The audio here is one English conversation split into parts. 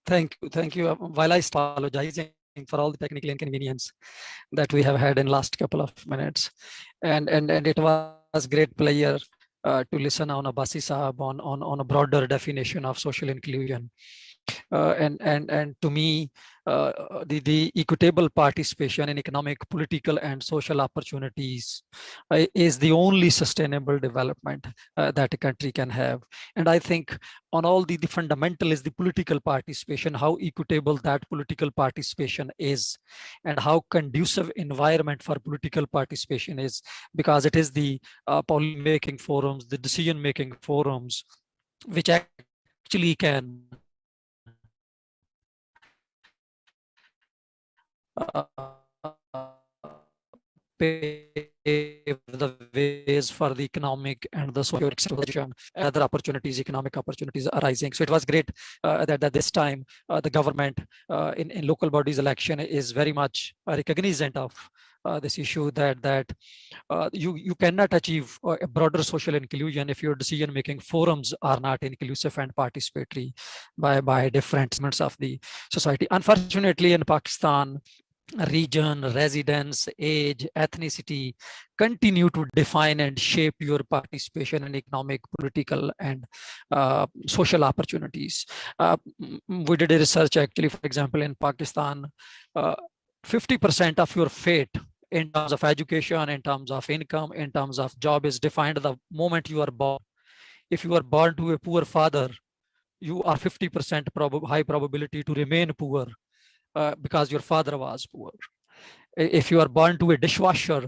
Thank you. While I apologizing for all the technical inconvenience that we have had in last couple of minutes, and it was great pleasure to listen on Abbasi Saab on a broader definition of social inclusion. And to me, the equitable participation in economic, political, and social opportunities is the only sustainable development that a country can have. And I think on all the fundamental is the political participation, how equitable that political participation is, and how conducive environment for political participation is, because it is the policy-making forums, the decision-making forums, which actually can pave the ways for the economic and the social explosion, other opportunities, economic opportunities arising. So it was great that this time the government in local bodies election is very much recognizant of this issue, that you cannot achieve a broader social inclusion if your decision-making forums are not inclusive and participatory by different segments of the society. Unfortunately, in Pakistan, region, residence, age, ethnicity continue to define and shape your participation in economic, political, and social opportunities. We did a research actually, for example, in Pakistan, 50% of your fate in terms of education, in terms of income, in terms of job is defined the moment you are born. If you are born to a poor father, you are 50% high probability to remain poor because your father was poor. If you are born to a dishwasher,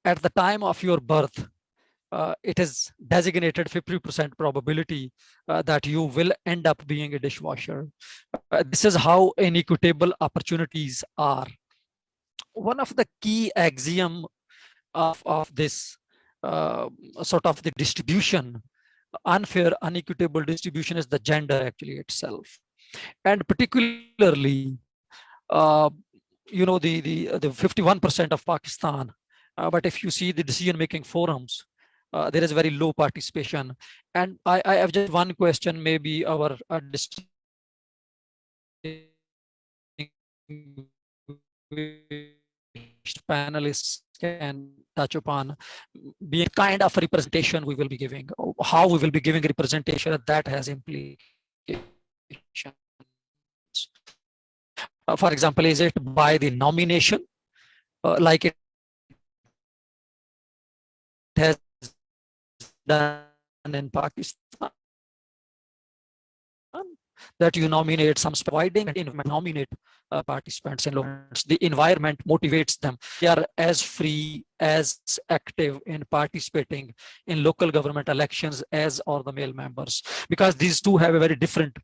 at the time of your birth, it is designated 50% probability that you will end up being a dishwasher. This is how inequitable opportunities are. One of the key axiom of this sort of the distribution, unfair, unequitable distribution, is the gender actually itself. And particularly, you know, the 51% of Pakistan, but if you see the decision-making forums, there is very low participation. And I have just one question, maybe our panelists can touch upon, being kind of representation we will be giving, how we will be giving representation that has implications. For example, is it by the nomination, like it has done in Pakistan, that you nominate some providing and nominate participants and the environment motivates them. They are as free, as active in participating in local government elections as are the male members, because these two have a very different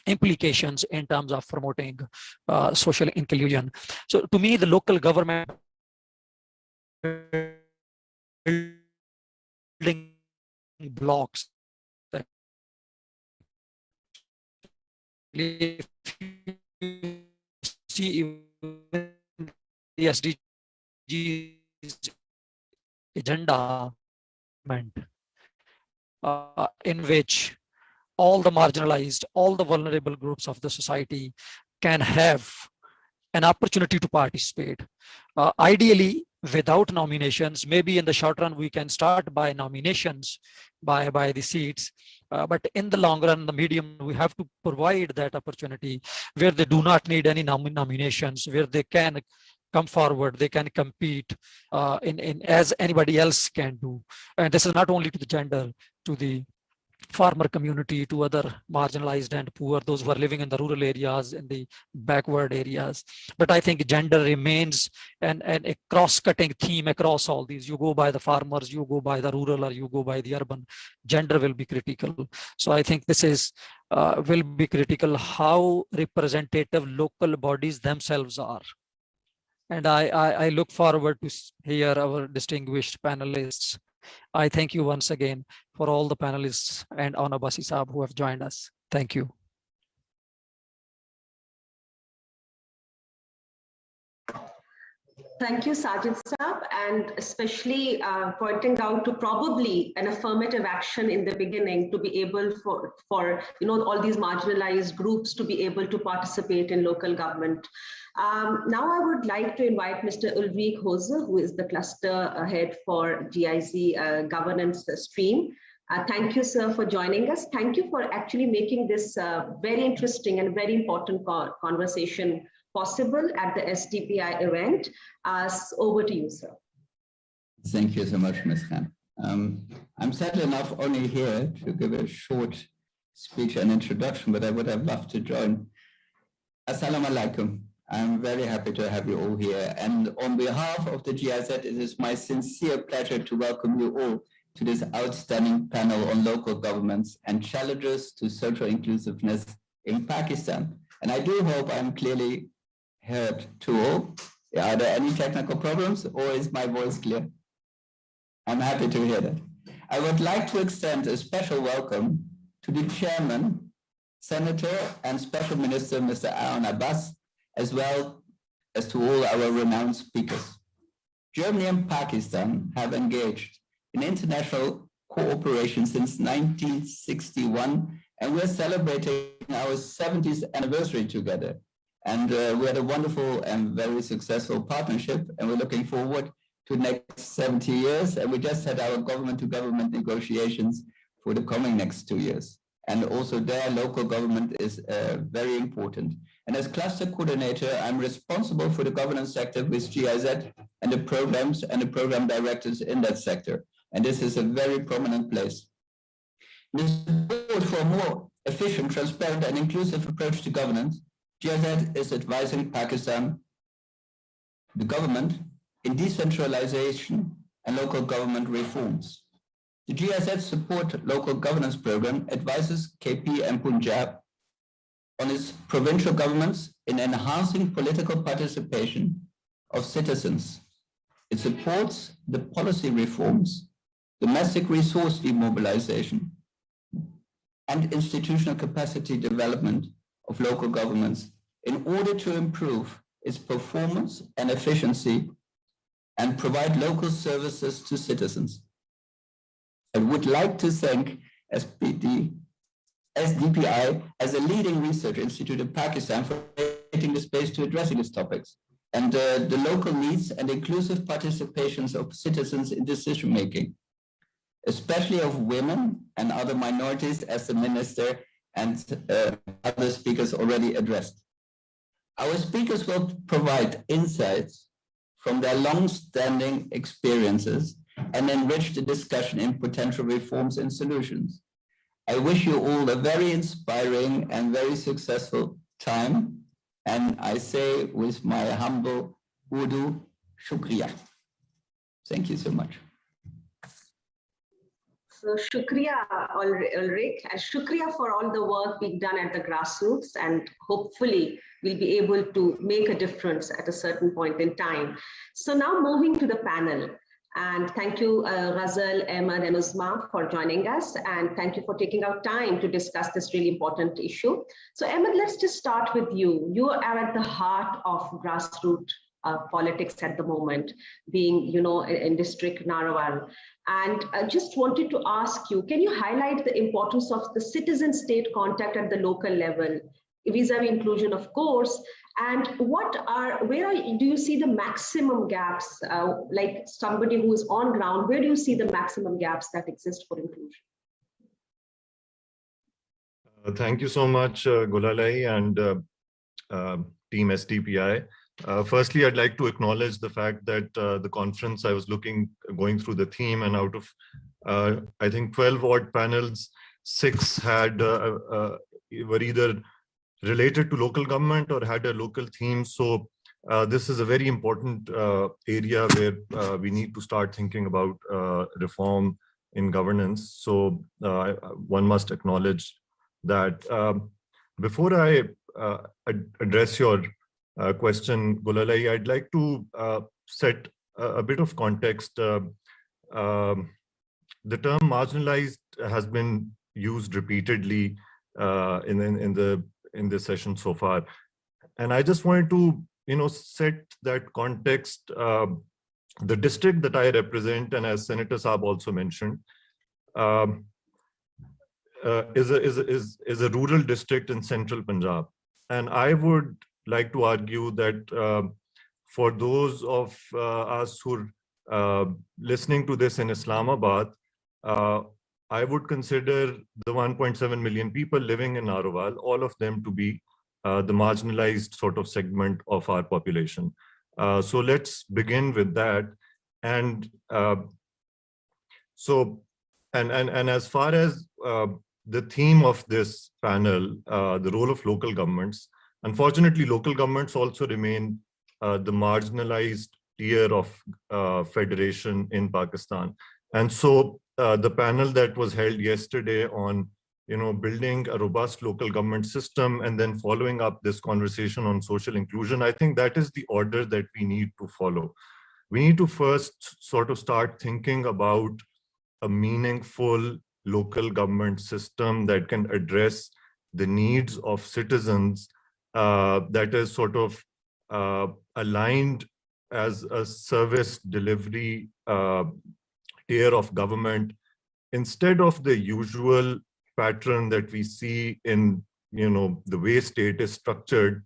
implications in terms of promoting social inclusion. So to me, the local government building blocks, if you see the SDGs agenda, in which all the marginalized, all the vulnerable groups of the society can have an opportunity to participate. Ideally, without nominations, maybe in the short run, we can start by nominations, by the seats. But in the long run, the medium, we have to provide that opportunity where they do not need any nominations, where they can come forward, they can compete in as anybody else can do. And this is not only to the gender, to the farmer community, to other marginalized and poor, those who are living in the rural areas, in the backward areas. But I think gender remains a cross-cutting theme across all these. You go by the farmers, you go by the rural, or you go by the urban, gender will be critical. So I think this is will be critical, how representative local bodies themselves are. And I look forward to hear our distinguished panelists. I thank you once again for all the panelists and Abbasi Saab who have joined us. Thank you. Thank you, Sajid Saab, and especially pointing out to probably an affirmative action in the beginning to be able for all these marginalized groups to be able to participate in local government. Now I would like to invite Mr. Ulrich Hose, who is the cluster head for GIZ governance stream. Thank you, sir, for joining us. Thank you for actually making this very interesting and very important conversation possible at the SDPI event. Over to you, sir. Thank you so much, Ms. Khan. I'm sadly enough only here to give a short speech and introduction, but I would have loved to join. Assalamu alaikum. I'm very happy to have you all here. And on behalf of the GIZ, it is my sincere pleasure to welcome you all to this outstanding panel on local governments and challenges to social inclusiveness in Pakistan. And I do hope I'm clearly heard to all. Are there any technical problems, or is my voice clear? I'm happy to hear that. I would like to extend a special welcome to the chairman, Senator and Special Minister, Mr. Aaron Abbas, as well as to all our renowned speakers. Germany and Pakistan have engaged in international cooperation since 1961, and we're celebrating our 70th anniversary together. And we had a wonderful and very successful partnership, and we're looking forward to the next 70 years. And we just had our government-to-government negotiations for the coming next 2 years. And also there, local government is very important. And as cluster coordinator, I'm responsible for the governance sector with GIZ and the programs and the program directors in that sector. And this is a very prominent place. The support for a more efficient, transparent, and inclusive approach to governance, GIZ is advising Pakistan, the government, in decentralization and local government reforms. The GIZ Support Local Governance Program advises KP and Punjab on its provincial governments in enhancing political participation of citizens. It supports the policy reforms, domestic resource demobilization, and institutional capacity development of local governments in order to improve its performance and efficiency and provide local services to citizens. I would like to thank SDPI as a leading research institute in Pakistan for creating the space to addressing these topics and the local needs and inclusive participations of citizens in decision-making, especially of women and other minorities, as the minister and other speakers already addressed. Our speakers will provide insights from their long-standing experiences and enrich the discussion in potential reforms and solutions. I wish you all a very inspiring and very successful time. And I say with my humble Urdu, shukriya. Thank you so much. So shukriya, Ulrich, and shukriya for all the work being done at the grassroots, and hopefully we'll be able to make a difference at a certain point in time. So now moving to the panel. And thank you, Ghazal, Ahmed, and Uzma for joining us. And thank you for taking out time to discuss this really important issue. So Ahmed, let's just start with you. You are at the heart of grassroots politics at the moment, being, in District Narwal. And I just wanted to ask you, can you highlight the importance of the citizen-state contact at the local level, vis-a-vis inclusion, of course, and do you see the maximum gaps, like somebody who is on ground, where do you see the maximum gaps that exist for inclusion? Thank you so much, Gulalai and Team SDPI. Firstly, I'd like to acknowledge the fact that the conference, I was going through the theme, and out of, I think, 12 odd panels, 6 were either related to local government or had a local theme. So this is a very important area where we need to start thinking about reform in governance. So one must acknowledge that. Before I address your question, Gulalai, I'd like to set a bit of context. The term marginalized has been used repeatedly in this session so far. And I just wanted to set that context, the district that I represent, and as Senator Saab also mentioned, is a rural district in central Punjab. And I would like to argue that for those of us who are listening to this in Islamabad, I would consider the 1.7 million people living in Narowal, all of them to be the marginalized sort of segment of our population. So let's begin with that. And and as far as the theme of this panel, the role of local governments, unfortunately, local governments also remain the marginalized tier of federation in Pakistan. And so the panel that was held yesterday on building a robust local government system and then following up this conversation on social inclusion, I think that is the order that we need to follow. We need to first sort of start thinking about a meaningful local government system that can address the needs of citizens, that is sort of aligned as a service delivery tier of government, instead of the usual pattern that we see in the way state is structured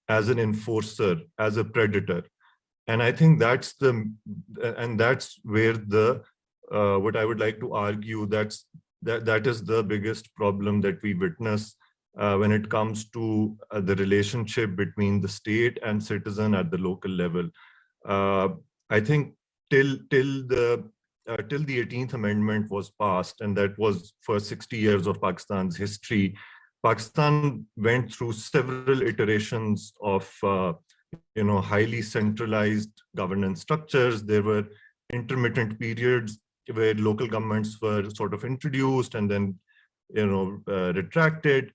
as an enforcer, as a predator. And I think that's where the what I would like to argue, that is the biggest problem that we witness when it comes to the relationship between the state and citizen at the local level. I think till the 18th Amendment was passed, and that was for 60 years of Pakistan's history, Pakistan went through several iterations of highly centralized governance structures. There were intermittent periods where local governments were sort of introduced and then retracted.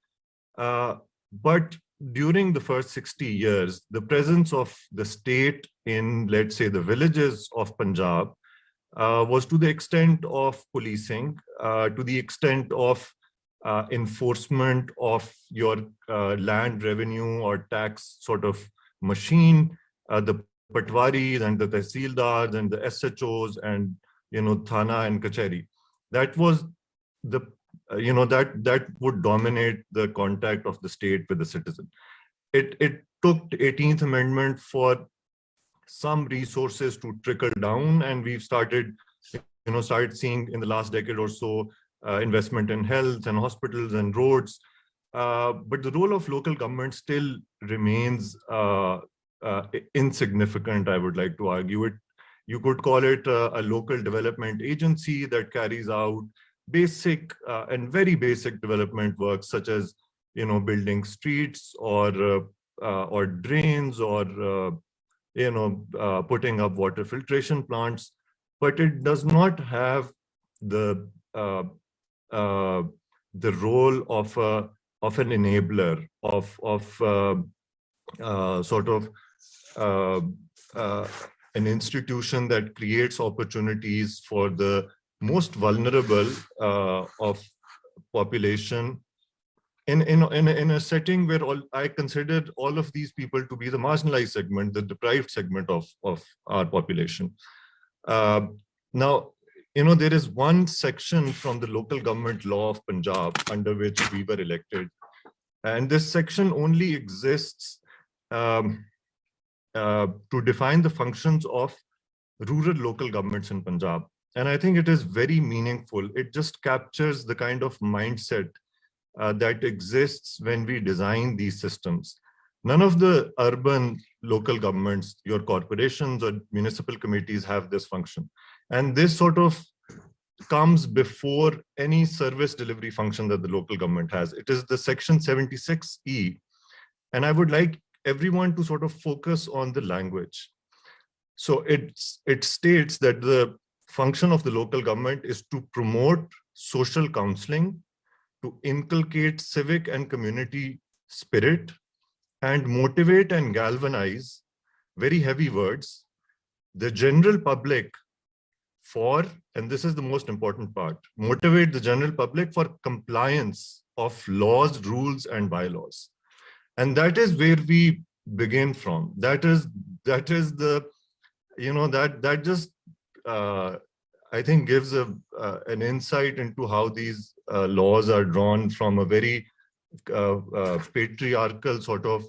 But during the first 60 years, the presence of the state in, let's say, the villages of Punjab was to the extent of policing, to the extent of enforcement of your land revenue or tax sort of machine, the patwaris and the tehsildars and the SHOs and Thana and Kacheri. That was the that would dominate the contact of the state with the citizen. It took the 18th Amendment for some resources to trickle down, and we've started seeing in the last decade or so investment in health and hospitals and roads. But the role of local government still remains insignificant, I would like to argue. You could call it a local development agency that carries out basic and very basic development work, such as building streets or drains or putting up water filtration plants, but it does not have the role of an enabler, of sort of an institution that creates opportunities for the most vulnerable of population in a setting where I considered all of these people to be the marginalized segment, the deprived segment of our population. Now, there is one section from the local government law of Punjab under which we were elected, and this section only exists to define the functions of rural local governments in Punjab. And I think it is very meaningful. It just captures the kind of mindset that exists when we design these systems. None of the urban local governments, your corporations or municipal committees, have this function. And this sort of comes before any service delivery function that the local government has. It is the section 76E. And I would like everyone to sort of focus on the language. So it states that the function of the local government is to promote social counseling, to inculcate civic and community spirit, and motivate and galvanize, very heavy words, the general public for, and this is the most important part, motivate the general public for compliance of laws, rules, and bylaws. And that is where we begin from? That is the, that just I think gives an insight into how these laws are drawn from a very patriarchal sort of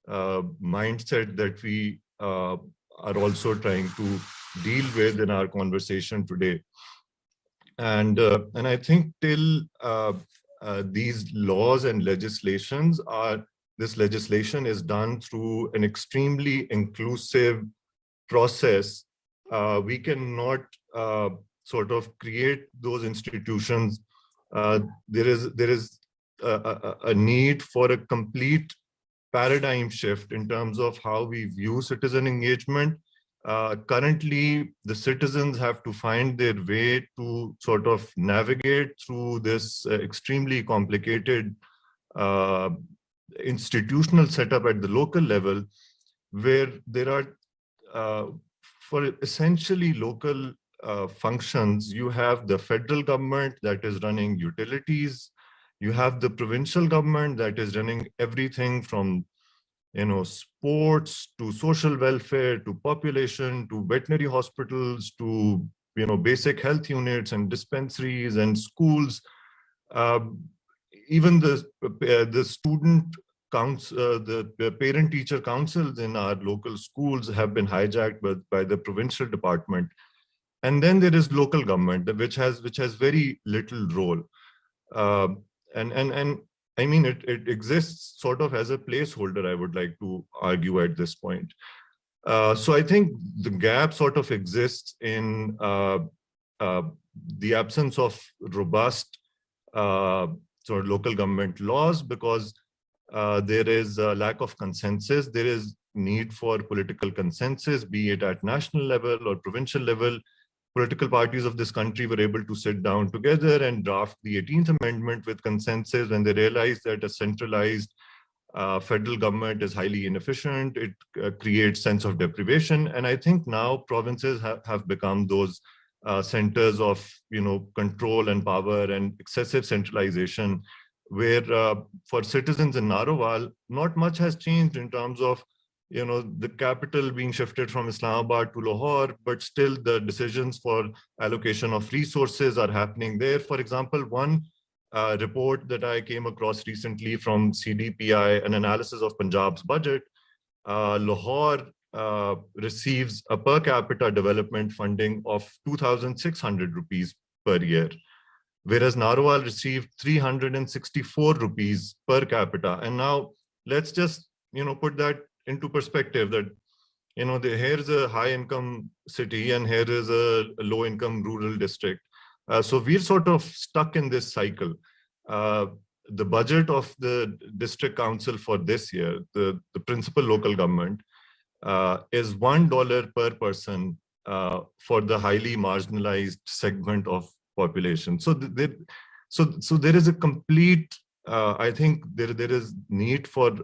mindset that we are also trying to deal with in our conversation today. And I think till these laws and this legislation is done through an extremely inclusive process, we cannot sort of create those institutions. There is a need for a complete paradigm shift in terms of how we view citizen engagement. Currently, the citizens have to find their way to sort of navigate through this extremely complicated institutional setup at the local level, where there are, for essentially local functions, you have the federal government that is running utilities, you have the provincial government that is running everything from sports to social welfare to population to veterinary hospitals to basic health units and dispensaries and schools. Even the student council, the parent-teacher councils in our local schools have been hijacked by the provincial department. And then there is local government, which has very little role. And I mean, it exists sort of as a placeholder, I would like to argue at this point. So I think the gap sort of exists in the absence of robust sort of local government laws, because there is a lack of consensus. There is need for political consensus, be it at national level or provincial level. Political parties of this country were able to sit down together and draft the 18th Amendment with consensus when they realized that a centralized federal government is highly inefficient. It creates sense of deprivation. And I think now provinces have become those centers of control and power and excessive centralization, where for citizens in Narowal, not much has changed in terms of the capital being shifted from Islamabad to Lahore, but still the decisions for allocation of resources are happening there. For example, one report that I came across recently from CDPI, an analysis of Punjab's budget, Lahore receives a per capita development funding of 2,600 rupees per year, whereas Narowal received 364 rupees per capita. And now let's just put that into perspective, that here's a high income city and here is a low income rural district. So we're sort of stuck in this cycle. The budget of the district council for this year, the principal local government, is $1 per person for the highly marginalized segment of population. So there is a complete, I think there is need for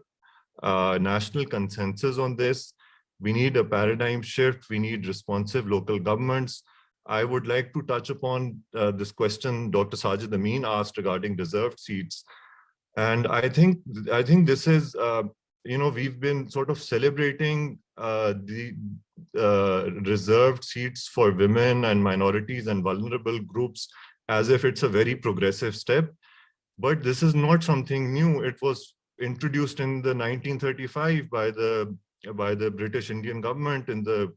national consensus on this. We need a paradigm shift. We need responsive local governments. I would like to touch upon this question Dr. Sajid Amin asked regarding reserved seats. And I think this is, we've been sort of celebrating the reserved seats for women and minorities and vulnerable groups as if it's a very progressive step. But this is not something new. It was introduced in the 1935 by the British Indian government in the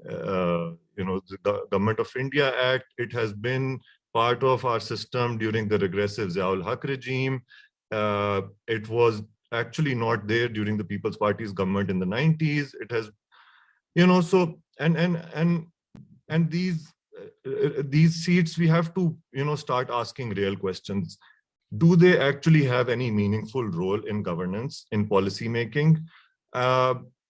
the Government of India Act. It has been part of our system during the regressive Ziaul Haq regime. It was actually not there during the People's Party's government in the 90s. It has, so and these seats, we have to start asking real questions. Do they actually have any meaningful role in governance, in policy making?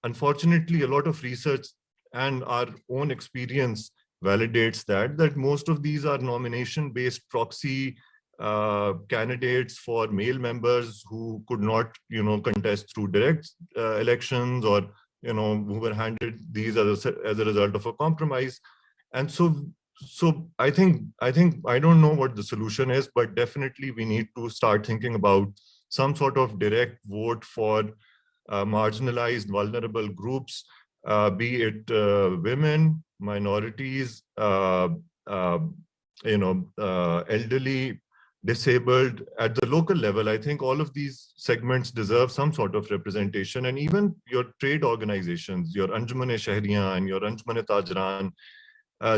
Unfortunately, a lot of research and our own experience validates that most of these are nomination-based proxy candidates for male members who could not, contest through direct elections, or who were handed these as a result of a compromise. And so I think I don't know what the solution is, but definitely we need to start thinking about some sort of direct vote for marginalized, vulnerable groups, be it women, minorities, elderly, disabled. At the local level, I think all of these segments deserve some sort of representation, and even your trade organizations, your Anjuman-e-Shahriyan and your Anjuman-e-Tajran,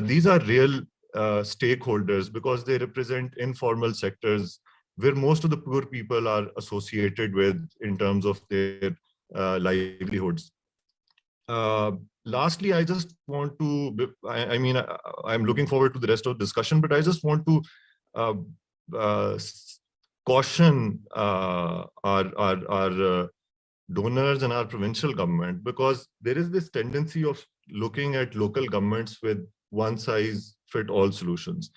these are real stakeholders because they represent informal sectors where most of the poor people are associated with in terms of their livelihoods. Lastly, I just want to, I'm looking forward to the rest of the discussion, but I just want to caution our donors and our provincial government, because there is this tendency of looking at local governments with one-size-fit-all solutions.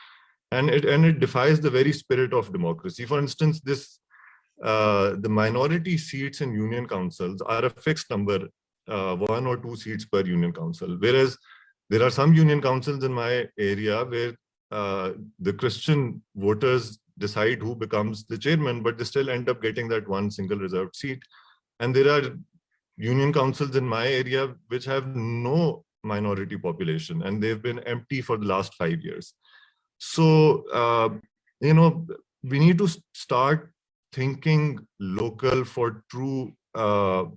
And it defies the very spirit of democracy. For instance, the minority seats in union councils are a fixed number, 1 or 2 seats per union council. Whereas there are some union councils in my area where the Christian voters decide who becomes the chairman, but they still end up getting that one single reserved seat. And there are union councils in my area which have no minority population, and they've been empty for the last 5 years. So, we need to start thinking local for true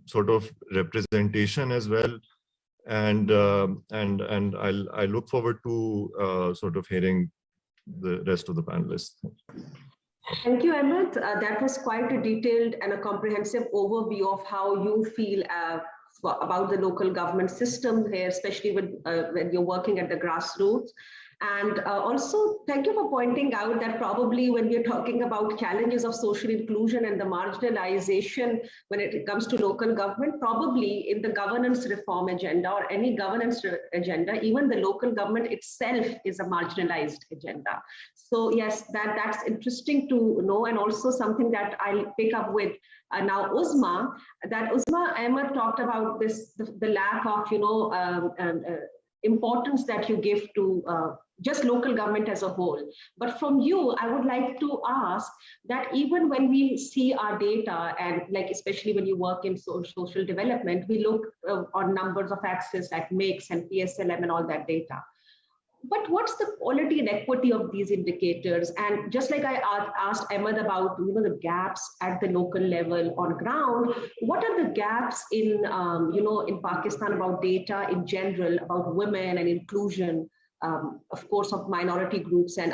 sort of representation as well. And I look forward to sort of hearing the rest of the panelists. Thank you, Ahmed. That was quite a detailed and a comprehensive overview of how you feel about the local government system here, especially when you're working at the grassroots. And also, thank you for pointing out that probably when we're talking about challenges of social inclusion and the marginalization when it comes to local government, probably in the governance reform agenda or any governance agenda, even the local government itself is a marginalized agenda. So yes, that's interesting to know, and also something that I'll pick up with now Uzma, Ahmed talked about this, the lack of, importance that you give to just local government as a whole. But from you, I would like to ask that even when we see our data, and like especially when you work in social development, we look on numbers of access like MIX and PSLM and all that data. But what's the quality and equity of these indicators? And just like I asked Ahmed about the gaps at the local level on ground, what are the gaps in in Pakistan about data in general, about women and inclusion, of course, of minority groups and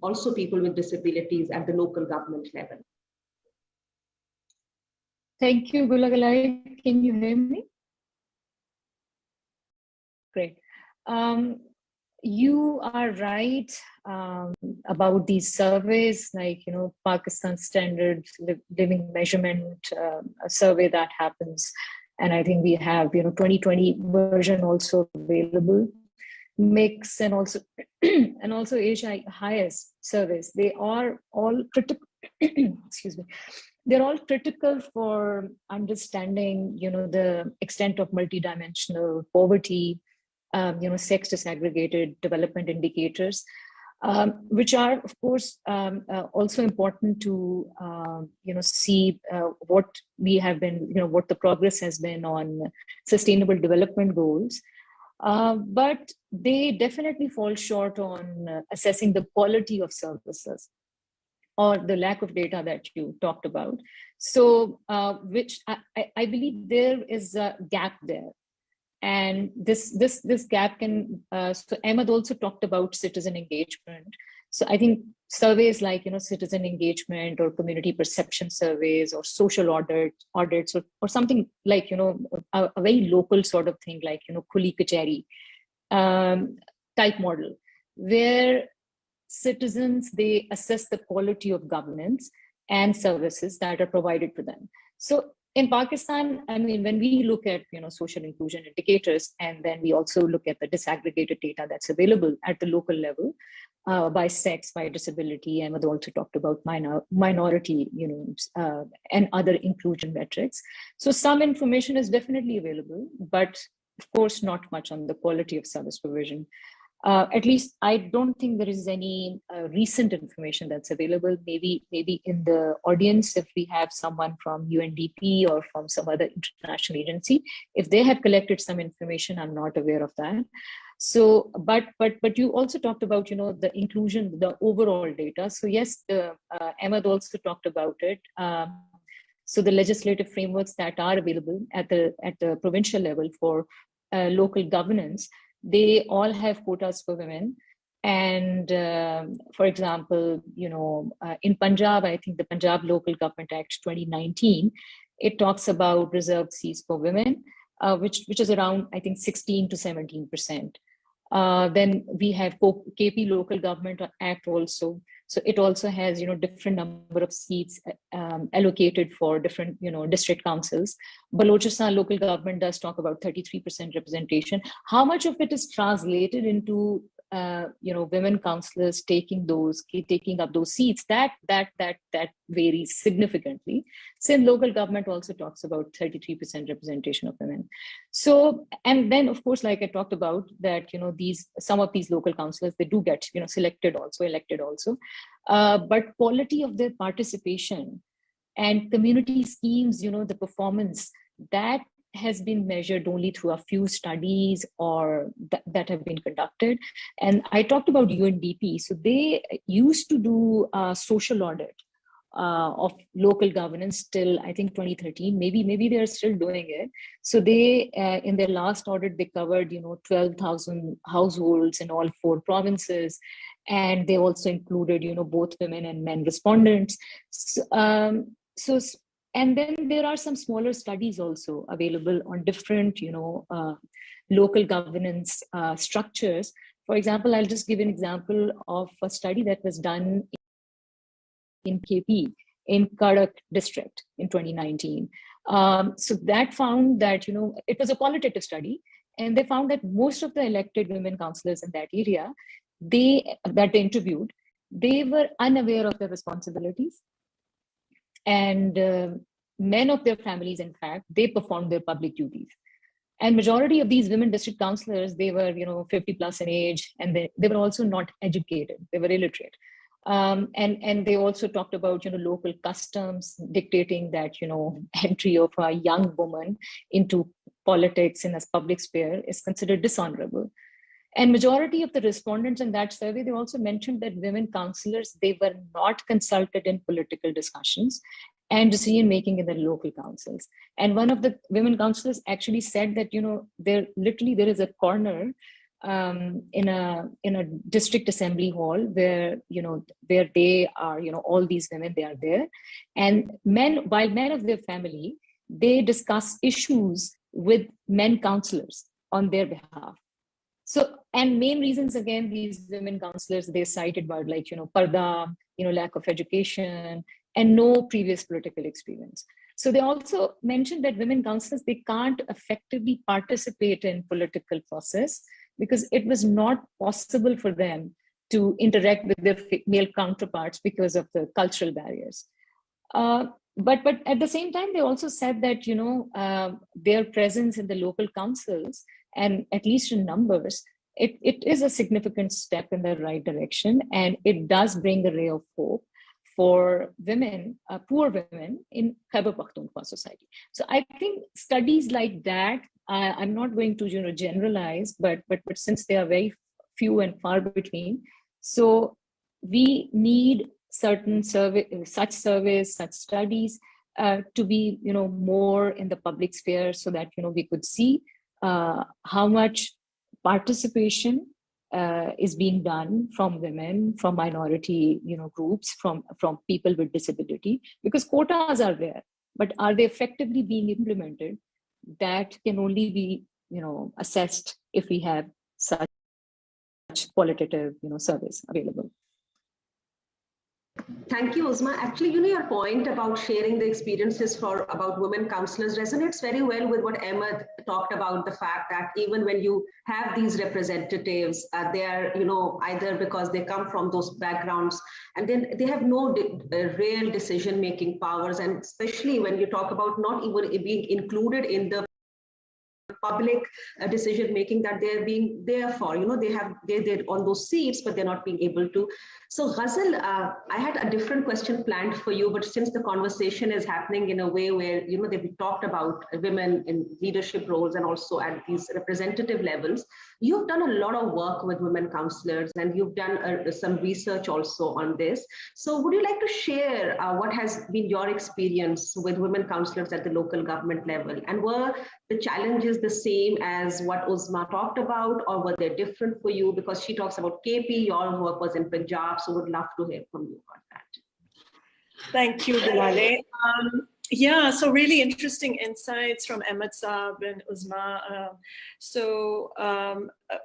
also people with disabilities at the local government level? Thank you, Gulagalai. Can you hear me? Great. You are right about these surveys, like, Pakistan Standard Living Measurement, a survey that happens. And I think we have, 2020 version also available, MIX, and also HIS surveys. They are all critical, excuse me. They're all critical for understanding, the extent of multidimensional poverty, sex disaggregated development indicators, which are, of course, also important to, see what we have been, what the progress has been on sustainable development goals. But they definitely fall short on assessing the quality of services or the lack of data that you talked about. So, which I believe there is a gap there. And this gap can, so Ahmed also talked about citizen engagement. So I think surveys like, citizen engagement or community perception surveys or social audits or something like, a very local sort of thing like, Khuli Kacheri type model, where citizens, they assess the quality of governance and services that are provided to them. So in Pakistan, I mean, when we look at social inclusion indicators, and then we also look at the disaggregated data that's available at the local level by sex, by disability, Ahmed also talked about minority, and other inclusion metrics. So some information is definitely available, but of course not much on the quality of service provision. At least I don't think there is any recent information that's available. Maybe in the audience, if we have someone from UNDP or from some other international agency, if they have collected some information, I'm not aware of that. So, but you also talked about, the inclusion, the overall data. So yes, Ahmed also talked about it. So the legislative frameworks that are available at the provincial level for local governance, they all have quotas for women. And for example, in Punjab, I think the Punjab Local Government Act 2019, it talks about reserved seats for women, which is around, I think, 16 to 17%. Then we have KP Local Government Act also. So it also has, different number of seats allocated for different, district councils. Balochistan local government does talk about 33% representation. How much of it is translated into, women councillors taking up those seats? That varies significantly. Since local government also talks about 33% representation of women. So, and then of course, like I talked about, that some of these local councillors, they do get elected also, but quality of their participation and community schemes, the performance, that has been measured only through a few studies or that have been conducted. And I talked about UNDP. So they used to do a social audit of local governance till, I think, 2013. Maybe they are still doing it. So they, in their last audit, they covered, 12,000 households in all 4 provinces. And they also included, both women and men respondents. And then there are some smaller studies also available on different, local governance structures. For example, I'll just give an example of a study that was done in KP, in Karak district in 2019. So that found that, it was a qualitative study, and they found that most of the elected women councillors in that area, that they interviewed, they were unaware of their responsibilities. And men of their families, in fact, they performed their public duties. And majority of these women district councillors, they were, 50 plus in age, and they were also not educated, they were illiterate. And they also talked about, local customs dictating that, entry of a young woman into politics in a public sphere is considered dishonorable. And majority of the respondents in that survey, they also mentioned that women councillors, they were not consulted in political discussions and decision making in the local councils. And one of the women councillors actually said that, there is a corner in a district assembly hall where, where they are, all these women, they are there. And while men of their family, they discuss issues with men councillors on their behalf. So, and main reasons, again, these women councillors, they cited about like, parda, lack of education and no previous political experience. So they also mentioned that women councillors, they can't effectively participate in political process because it was not possible for them to interact with their male counterparts because of the cultural barriers. But at the same time, they also said that, their presence in the local councils, and at least in numbers, it is a significant step in the right direction. And it does bring a ray of hope for women, poor women in Khyber Pakhtunkhwa society. So I think studies like that, I'm not going to generalize, but since they are very few and far between, so we need certain such surveys, such studies to be more in the public sphere, so that we could see how much participation is being done from women, from minority groups, from people with disability, because quotas are there, but are they effectively being implemented? That can only be assessed if we have such qualitative surveys available. Thank you, Uzma. Actually, your point about sharing the experiences about women councillors resonates very well with what Ahmed talked about, the fact that even when you have these representatives, they are, either because they come from those backgrounds and then they have no real decision-making powers. And especially when you talk about not even being included in the public decision making that they're being there for. They're on those seats, but they're not being able to. So Ghazal, I had a different question planned for you, but since the conversation is happening in a way where they've talked about women in leadership roles and also at these representative levels, you've done a lot of work with women counselors, and you've done some research also on this. So would you like to share what has been your experience with women counselors at the local government level? And were the challenges the same as what Uzma talked about, or were they different for you? Because she talks about KP, your work was in Punjab, so would love to hear from you about that. Thank you, Gulale. Yeah, so really interesting insights from Ahmed Saab and Uzma.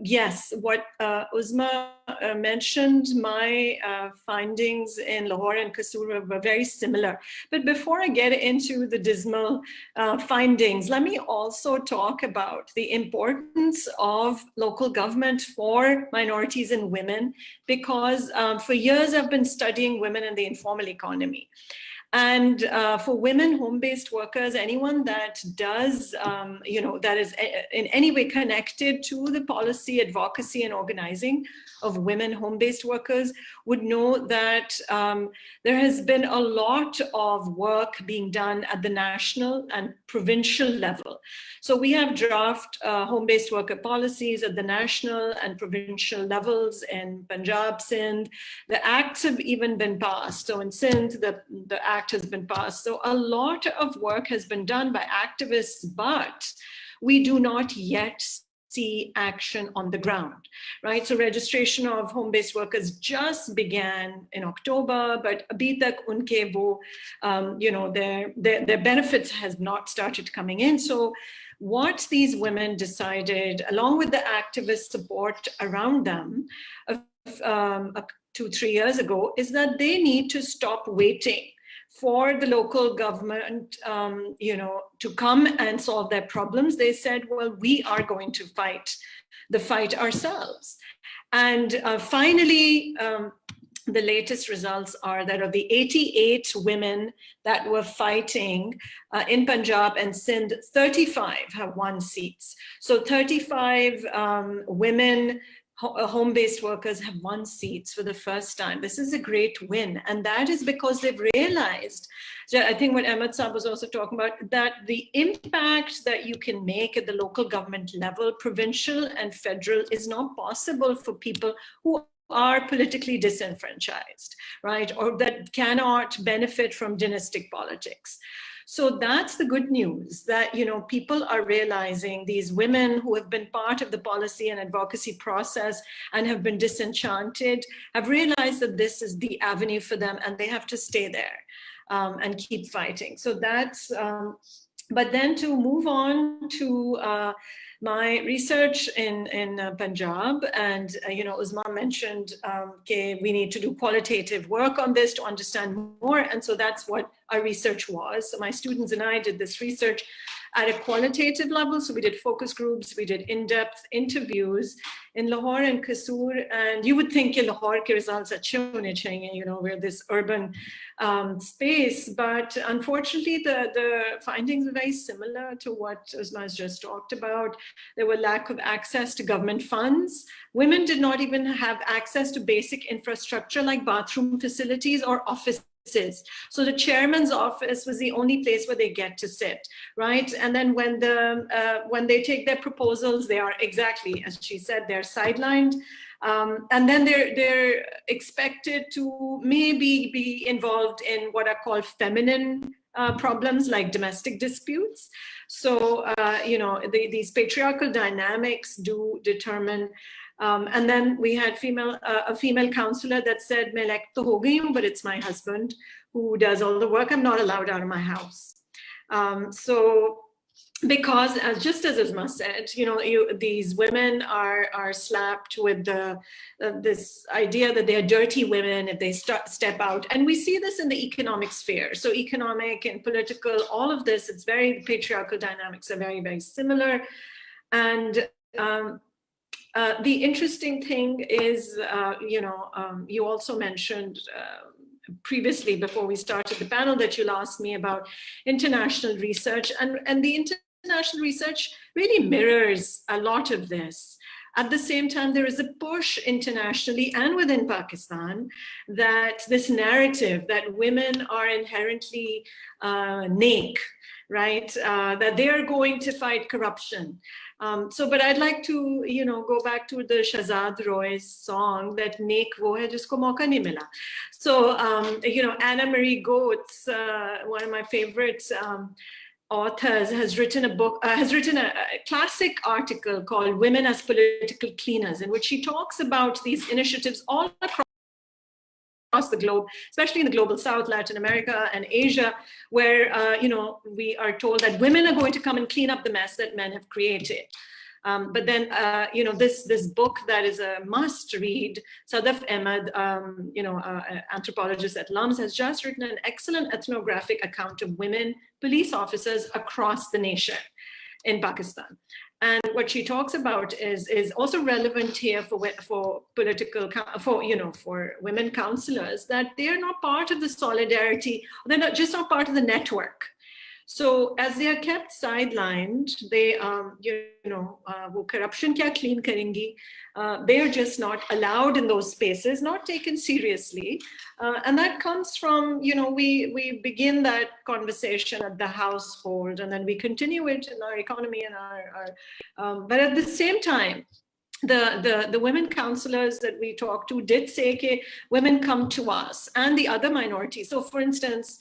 Yes, what Uzma mentioned, my findings in Lahore and Kasur were very similar. But before I get into the dismal findings, let me also talk about the importance of local government for minorities and women, because for years I've been studying women in the informal economy. And for women home-based workers, anyone that does, that is in any way connected to the policy, advocacy, and organizing of women home-based workers would know that there has been a lot of work being done at the national and provincial level. So we have draft home-based worker policies at the national and provincial levels in Punjab, Sindh. The acts have even been passed. So in Sindh, the act has been passed. So a lot of work has been done by activists, but we do not yet see action on the ground, right? So registration of home-based workers just began in October, but abhi tak unke wo, their benefits has not started coming in. So what these women decided, along with the activist support around them, 2-3 years ago, is that they need to stop waiting for the local government, to come and solve their problems. They said, well, we are going to fight the fight ourselves. And finally, the latest results are that of the 88 women that were fighting in Punjab and Sindh, 35 have won seats. So 35 women home-based workers have won seats for the first time. This is a great win. And that is because they've realized, I think what Ahmed Saab was also talking about, that the impact that you can make at the local government level, provincial and federal, is not possible for people who are politically disenfranchised, right? Or that cannot benefit from dynastic politics. So that's the good news, that people are realizing, these women who have been part of the policy and advocacy process and have been disenchanted have realized that this is the avenue for them, and they have to stay there and keep fighting. So that's, but then to move on to my research in Punjab, and Uzma mentioned we need to do qualitative work on this to understand more, and so that's what our research was. So my students and I did this research at a qualitative level. So we did focus groups, we did in-depth interviews in Lahore and Kasur, and you would think Lahore ke results achhe hone chahiye, we're this urban space, but unfortunately the findings are very similar to what Uzma has just talked about. There were lack of access to government funds. Women did not even have access to basic infrastructure like bathroom facilities or offices. So the chairman's office was the only place where they get to sit, right? And then when they take their proposals, they are exactly, as she said, they're sidelined. And then they're expected to maybe be involved in what are called feminine problems like domestic disputes. So, these patriarchal dynamics do determine. And then we had a female counselor that said, "Main like to ho gayi hu, but it's my husband who does all the work. I'm not allowed out of my house." So, because just as Uzma said, these women are slapped with this idea that they're dirty women if they step out, and we see this in the economic sphere. So economic and political, all of this, it's very patriarchal dynamics are very, very similar. And the interesting thing is, you also mentioned previously before we started the panel that you'll ask me about international research, and the international research really mirrors a lot of this. At the same time, there is a push internationally and within Pakistan that this narrative that women are inherently naked, right? That they are going to fight corruption. But I'd like to, go back to the Shahzad Roy's song that "Nek wo hai jisko mauka nahi mila." So, Anna Marie Goetz, one of my favorite authors, has written a classic article called "Women as Political Cleaners," in which she talks about these initiatives all across the globe, especially in the global South, Latin America, and Asia, where we are told that women are going to come and clean up the mess that men have created. But then, this book that is a must-read, Sadaf Ahmed, anthropologist at LUMS, has just written an excellent ethnographic account of women police officers across the nation in Pakistan. And what she talks about is also relevant here for women counselors, that they are not part of the solidarity. They're not part of the network. So as they are kept sidelined, they, wo corruption kya clean karengi, they are just not allowed in those spaces, not taken seriously. And that comes from, we begin that conversation at the household, and then we continue it in our economy and but at the same time, the women counselors that we talked to did say, okay, women come to us and the other minorities. So for instance,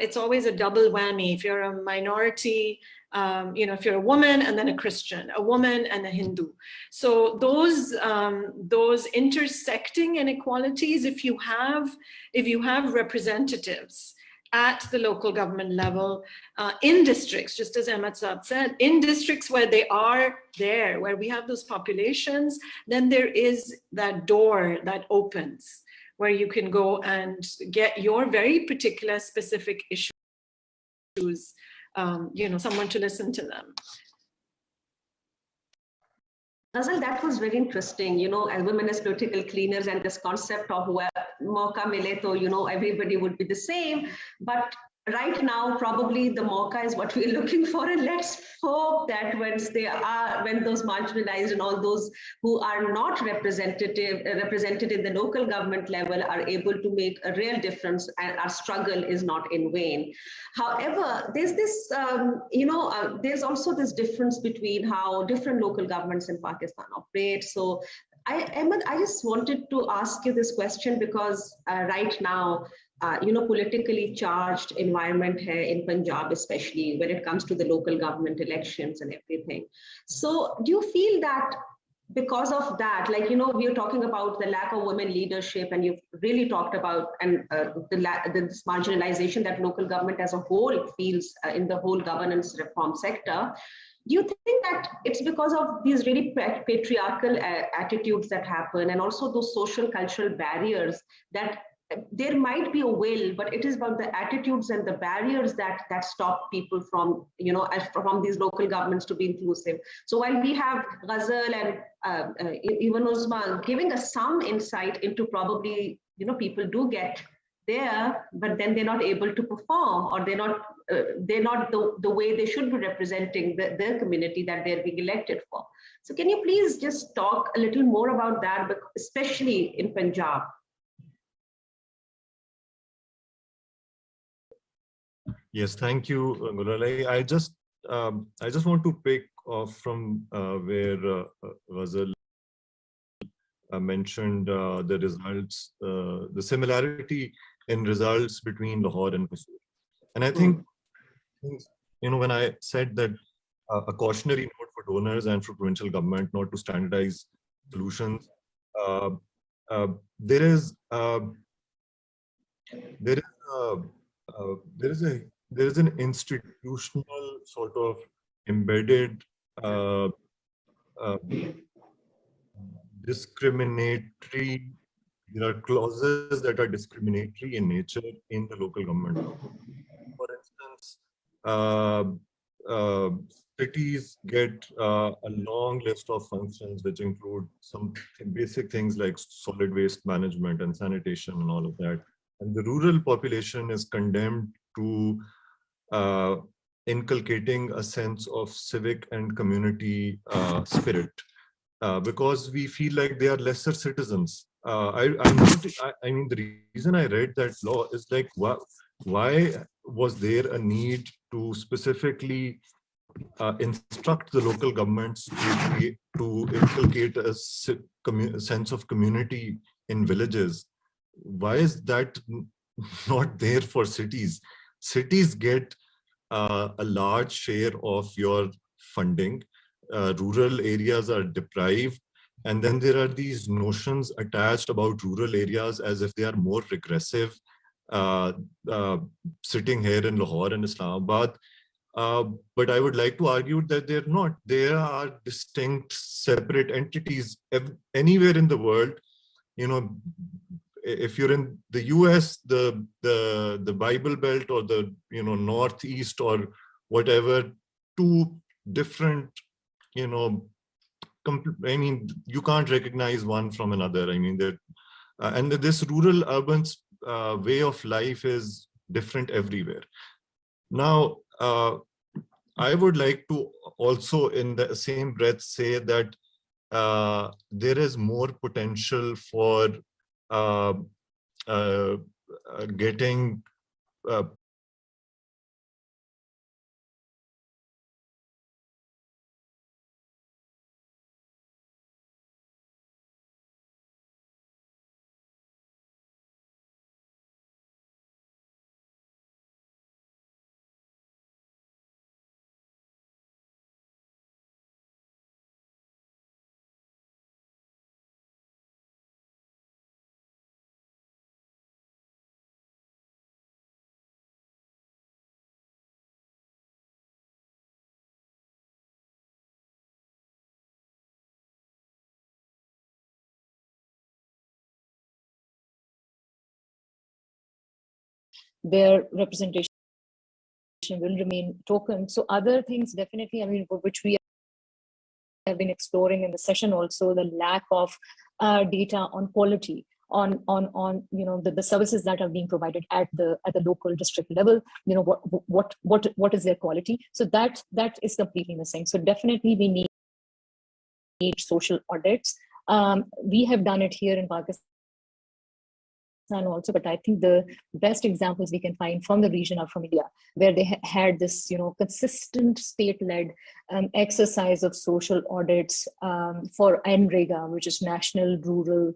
it's always a double whammy. If you're a minority, if you're a woman and then a Christian, a woman and a Hindu. So those intersecting inequalities, if you have representatives at the local government level, in districts, just as Ahmed Saab said, in districts where they are there, where we have those populations, then there is that door that opens, where you can go and get your very particular specific issues, someone to listen to them. Ghazal, that was very interesting, as women as political cleaners, and this concept of where mauka mile to, everybody would be the same. But right now, probably the mauka is what we're looking for, and let's hope that when those marginalized and all those who are not represented in the local government level are able to make a real difference, and our struggle is not in vain. However, there's this, there's also this difference between how different local governments in Pakistan operate. So Ahmed, I just wanted to ask you this question because right now, politically charged environment here in Punjab, especially when it comes to the local government elections and everything. So do you feel that because of that, we are talking about the lack of women leadership, and you've really talked about this marginalization that local government as a whole feels in the whole governance reform sector. Do you think that it's because of these really patriarchal attitudes that happen, and also those social cultural barriers, that there might be a will, but it is about the attitudes and the barriers that stop people from, from these local governments to be inclusive? So while we have Ghazal and even Uzma giving us some insight into probably, people do get there, but then they're not able to perform, or they're not the way they should be representing their community that they're being elected for. So can you please just talk a little more about that, especially in Punjab? Yes, thank you, Gulalai. I just want to pick off from where Ghazal mentioned the results, the similarity in results between Lahore and Mysore. And I think, when I said that a cautionary note for donors and for provincial government not to standardize solutions, there is an institutional sort of embedded discriminatory. There are clauses that are discriminatory in nature in the local government. For instance, cities get a long list of functions which include some basic things like solid waste management and sanitation and all of that. And the rural population is condemned to inculcating a sense of civic and community spirit, because we feel like they are lesser citizens. I mean, the reason I read that law is like, why was there a need to specifically instruct the local governments to inculcate a sense of community in villages? Why is that not there for cities? Cities get a large share of your funding. Rural areas are deprived. And then there are these notions attached about rural areas as if they are more regressive. Sitting here in Lahore and Islamabad, but I would like to argue that they're not. They are distinct, separate entities anywhere in the world. You know, if you're in the US, the Bible Belt or the Northeast or whatever, two different, I mean, you can't recognize one from another. I mean, and this rural urban way of life is different everywhere. Now, I would like to also in the same breath say that there is more potential for getting their representation will remain token. So other things definitely, I mean, which we have been exploring in the session also, the lack of data on quality, on the services that are being provided at the local district level. What is their quality? So that is completely missing. So definitely we need social audits. We have done it here in Pakistan also, but I think the best examples we can find from the region are from India, where they had this consistent state-led exercise of social audits for NREGA, which is National Rural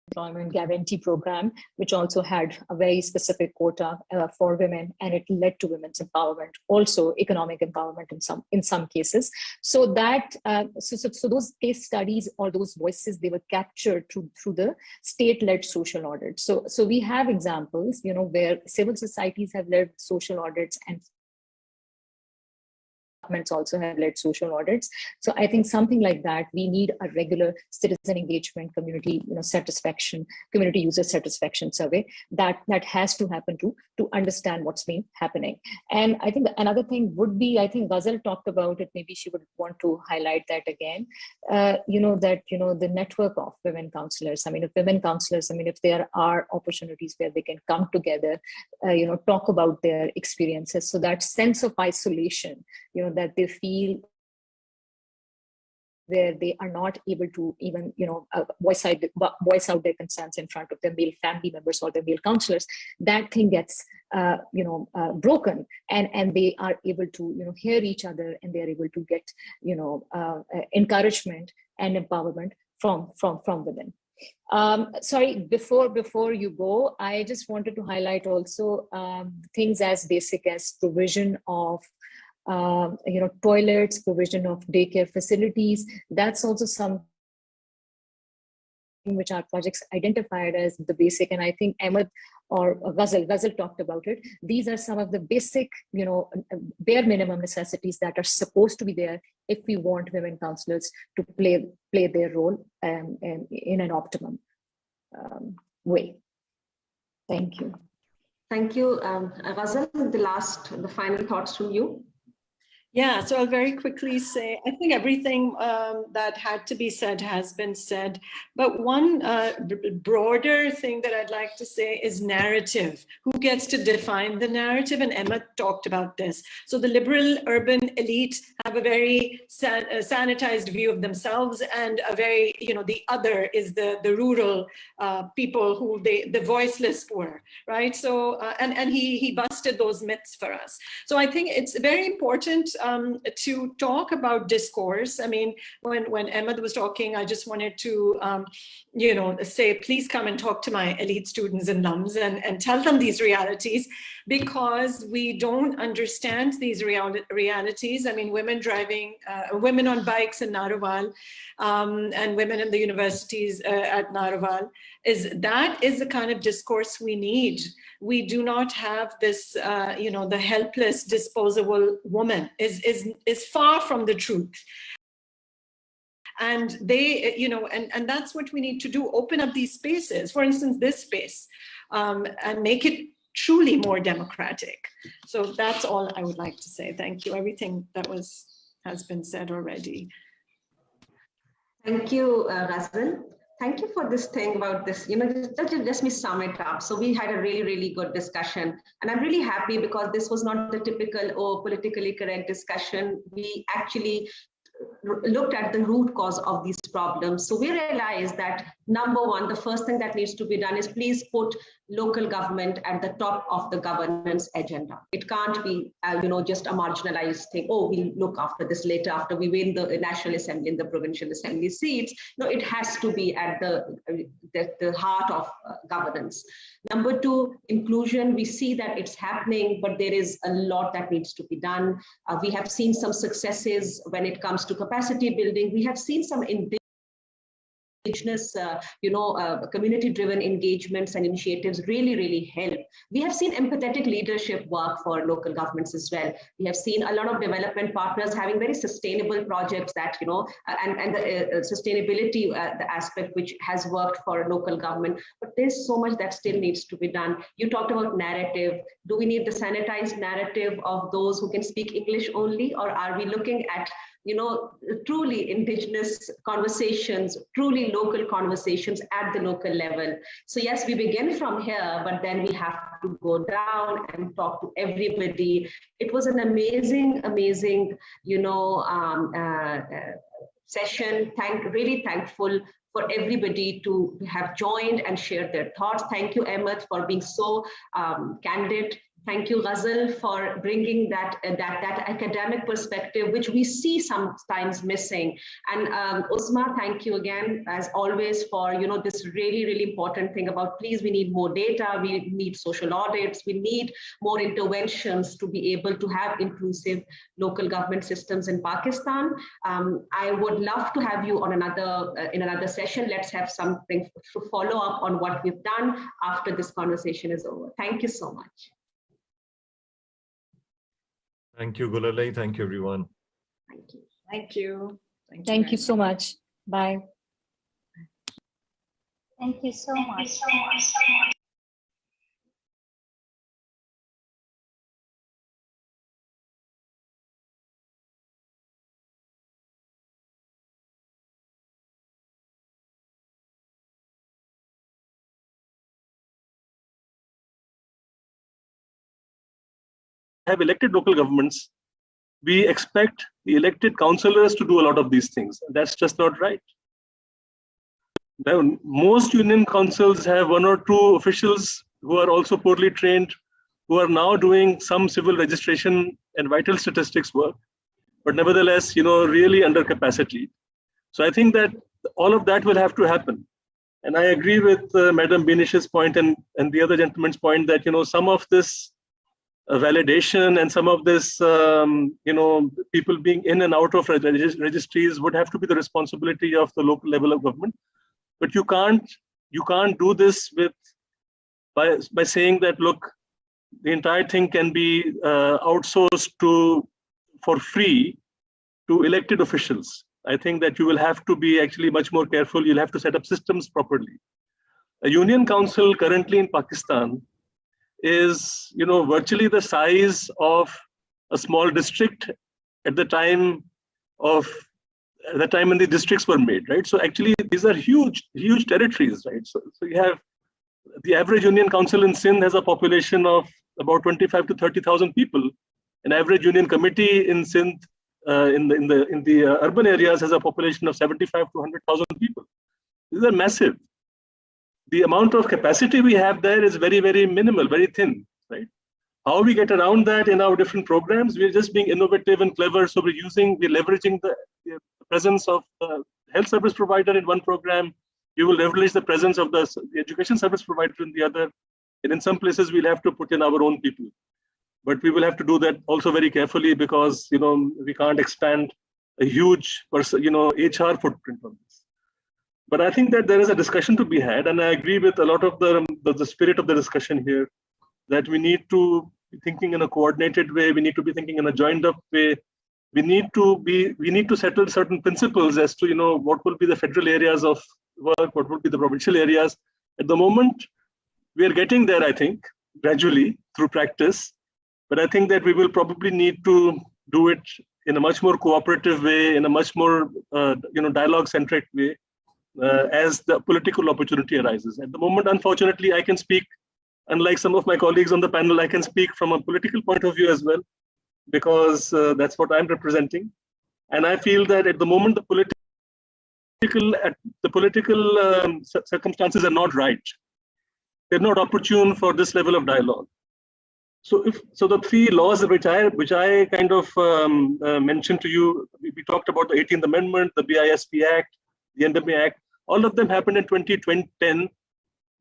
Employment Guarantee Program, which also had a very specific quota for women, and it led to women's empowerment, also economic empowerment in some cases. So that so those case studies or those voices, they were captured through the state-led social audits. So we have examples, where civil societies have led social audits and governments also have led social audits. So I think something like that, we need a regular citizen engagement, community satisfaction, community user satisfaction survey that has to happen to understand what's been happening. And I think another thing would be, I think Ghazal talked about it, maybe she would want to highlight that again, the network of women counselors. I mean, if women counselors, if there are opportunities where they can come together, talk about their experiences. So that sense of isolation, that they feel, where they are not able to even, voice out their concerns in front of their male family members or their male counselors, that thing gets, broken, and they are able to, hear each other, and they are able to get, encouragement and empowerment from within. Sorry, before you go, I just wanted to highlight also things as basic as provision of toilets, provision of daycare facilities. That's also something which our projects identified as the basic. And I think Ahmed or Ghazal talked about it. These are some of the basic, bare minimum necessities that are supposed to be there if we want women counselors to play their role in an optimum way. Thank you. Thank you. Ghazal, the final thoughts from you. Yeah, so I'll very quickly say, I think everything that had to be said has been said. But one broader thing that I'd like to say is narrative. Who gets to define the narrative? And Emma talked about this. So the liberal urban elite have a very sanitized view of themselves, and a very, the other is the rural people who the voiceless poor, right? So, and he busted those myths for us. So I think it's very important to talk about discourse. I mean, when Emma was talking, I just wanted to, say, please come and talk to my elite students and LUMs and tell them these realities, because we don't understand these realities. I mean, women driving, women on bikes in Narwal, and women in the universities at Narwal, is the kind of discourse we need. We do not have this, the helpless, disposable woman is far from the truth. And they, and that's what we need to do, open up these spaces, for instance, this space, and make it truly more democratic. So that's all I would like to say. Thank you. Everything that has been said already. Thank you, Ghazal. Thank you for this thing about this, let me sum it up. So we had a really, really good discussion, and I'm really happy because this was not the typical, politically correct discussion. We actually looked at the root cause of these problems. So we realized that number one, the first thing that needs to be done is please put local government at the top of the governance agenda. It can't be, just a marginalized thing. Oh, we'll look after this later after we win the National Assembly and the Provincial Assembly seats. No, it has to be at the heart of governance. Number two, inclusion. We see that it's happening, but there is a lot that needs to be done. We have seen some successes when it comes to capacity building. We have seen some indigenous, community-driven engagements and initiatives really, really help. We have seen empathetic leadership work for local governments as well. We have seen a lot of development partners having very sustainable projects that, and the sustainability, the aspect which has worked for local government. But there's so much that still needs to be done. You talked about narrative. Do we need the sanitized narrative of those who can speak English only, or are we looking at truly indigenous conversations, truly local conversations at the local level? So yes, we begin from here, but then we have to go down and talk to everybody. It was an amazing, session. Really thankful for everybody to have joined and shared their thoughts. Thank you, Ahmed, for being so candid. Thank you, Ghazal, for bringing that academic perspective, which we see sometimes missing. And Uzma, thank you again, as always, for this really, really important thing about, please, we need more data, we need social audits, we need more interventions to be able to have inclusive local government systems in Pakistan. I would love to have you on in another session. Let's have something to follow up on what we've done after this conversation is over. Thank you so much. Thank you, Gulalai. Thank you, everyone. Thank you. Thank you. Thank you so much. Bye. Thank you so much. Have elected local governments, we expect the elected councillors to do a lot of these things. That's just not right. Now, most union councils have one or two officials who are also poorly trained, who are now doing some civil registration and vital statistics work, but nevertheless, really under capacity. So I think that all of that will have to happen. And I agree with Madam Binish's point and the other gentleman's point that, some of this validation and some of this, people being in and out of registries would have to be the responsibility of the local level of government. But you can't do this by saying that, look, the entire thing can be outsourced for free to elected officials. I think that you will have to be actually much more careful. You'll have to set up systems properly. A union council currently in Pakistan is, virtually the size of a small district at the time when the districts were made, right? So actually, these are huge territories, right? So you have the average union council in Sindh has a population of about 25 to 30,000 people. An average union committee in Sindh, in the urban areas, has a population of 75 to 100,000 people. These are massive. The amount of capacity we have there is very, very minimal, very thin, right? How we get around that in our different programs, we're just being innovative and clever. So we're leveraging the presence of the health service provider in one program. You will leverage the presence of the education service provider in the other. And in some places, we'll have to put in our own people. But we will have to do that also very carefully because, we can't expand a huge, HR footprint on this. But I think that there is a discussion to be had, and I agree with a lot of the spirit of the discussion here, that we need to be thinking in a coordinated way. We need to be thinking in a joined-up way. We need to settle certain principles as to what will be the federal areas of work, what will be the provincial areas. At the moment, we are getting there, I think, gradually through practice. But I think that we will probably need to do it in a much more cooperative way, in a much more dialogue-centric way. As the political opportunity arises. At the moment, unfortunately, I can speak, unlike some of my colleagues on the panel, I can speak from a political point of view as well, because that's what I'm representing. And I feel that at the moment, the political circumstances are not right. They're not opportune for this level of dialogue. So the three laws which I kind of mentioned to you, we talked about the 18th Amendment, the BISP Act, the NWA Act. All of them happened in 2010,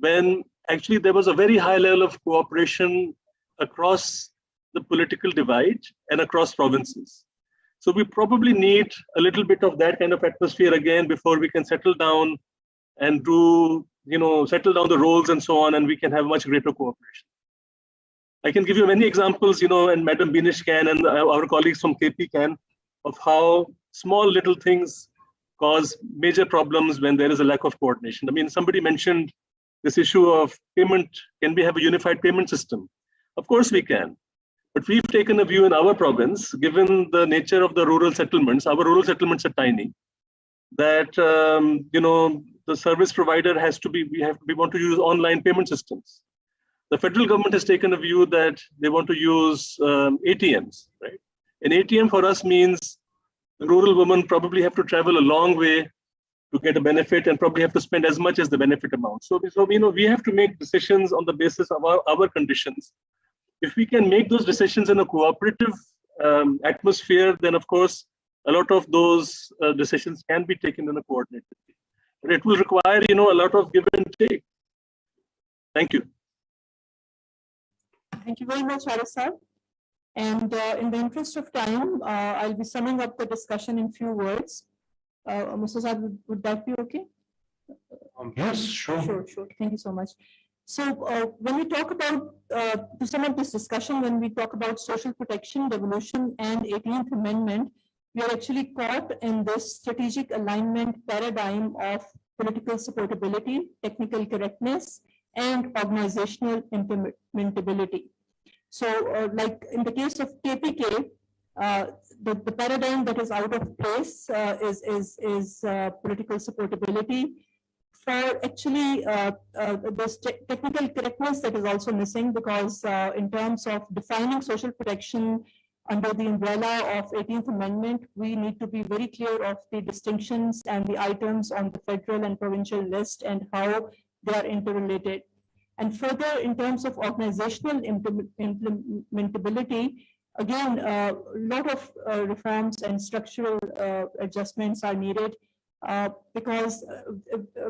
when actually there was a very high level of cooperation across the political divide and across provinces. So we probably need a little bit of that kind of atmosphere again before we can settle down and settle down the roles and so on, and we can have much greater cooperation. I can give you many examples, and Madam Binish can, and our colleagues from KP can, of how small little things cause major problems when there is a lack of coordination. I mean, somebody mentioned this issue of payment. Can we have a unified payment system? Of course we can. But we've taken a view in our province, given the nature of the rural settlements, our rural settlements are tiny, that, the service provider has to be, we want to use online payment systems. The federal government has taken a view that they want to use ATMs, right? An ATM for us means the rural women probably have to travel a long way to get a benefit and probably have to spend as much as the benefit amount. So we have to make decisions on the basis of our conditions. If we can make those decisions in a cooperative atmosphere, then of course, a lot of those decisions can be taken in a coordinated way. But it will require, a lot of give and take. Thank you. Thank you very much, Arasad. And in the interest of time, I'll be summing up the discussion in few words. Mr. Saad, would that be okay? Yes, sure. Sure. Thank you so much. So when we talk about, to sum up this discussion, when we talk about social protection, devolution, and 18th Amendment, we are actually caught in this strategic alignment paradigm of political supportability, technical correctness, and organizational implementability. So like in the case of KPK, the paradigm that is out of place is political supportability. For actually this technical correctness that is also missing, because in terms of defining social protection under the umbrella of 18th Amendment, we need to be very clear of the distinctions and the items on the federal and provincial list and how they are interrelated. And further, in terms of organizational implementability, again, a lot of reforms and structural adjustments are needed because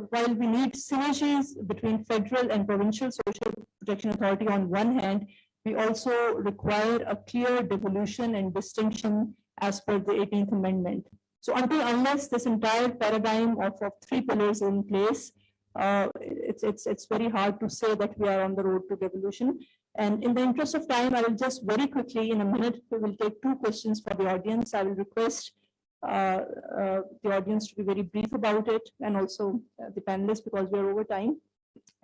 while we need synergies between federal and provincial social protection authority on one hand, we also require a clear devolution and distinction as per the 18th Amendment. So unless this entire paradigm of three pillars in place, it's very hard to say that we are on the road to devolution. And in the interest of time, I will just very quickly, in a minute, we will take two questions for the audience. I will request the audience to be very brief about it, and also the panelists, because we are over time.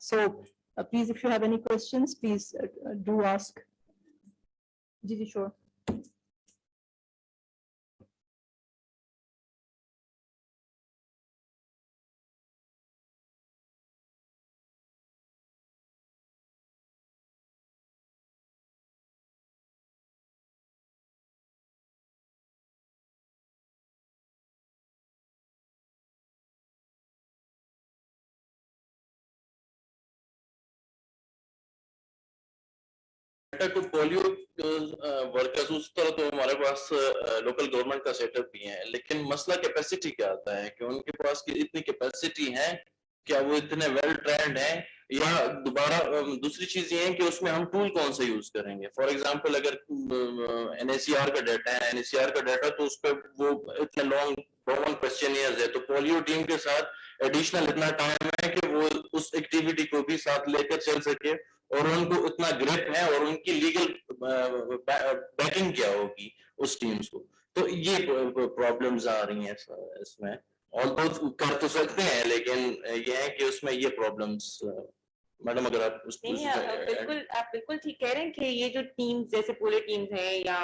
So please, if you have any questions, please do ask. Gigi, sure. Two polio workers उस तरह तो हमारे पास local government का setup भी है, लेकिन मसला कैपेसिटी का आता है कि उनके पास इतनी कैपेसिटी है, क्या वो इतने वेल ट्रेंड हैं, या दोबारा दूसरी चीज ये है कि उसमें हम टूल कौन सा यूज करेंगे। फॉर एग्जांपल अगर NACR का डाटा है, NACR का डाटा तो उस पर वो इतने लॉन्ग क्वेश्चनियर्स है, तो पोलियो टीम के साथ एडिशनल इतना टाइम है कि वो उस एक्टिविटी को भी साथ लेकर चल सके, और उनको इतना ग्रिप है और उनकी लीगल बैकिंग क्या होगी उस टीम्स को। तो ये प्रॉब्लम्स आ रही हैं इसमें, ऑल्दो कर तो सकते हैं, लेकिन ये है कि उसमें ये प्रॉब्लम्स। मैडम अगर आप आप बिल्कुल ठीक कह रहे हैं कि ये जो टीम्स जैसे पोलियो टीम्स हैं या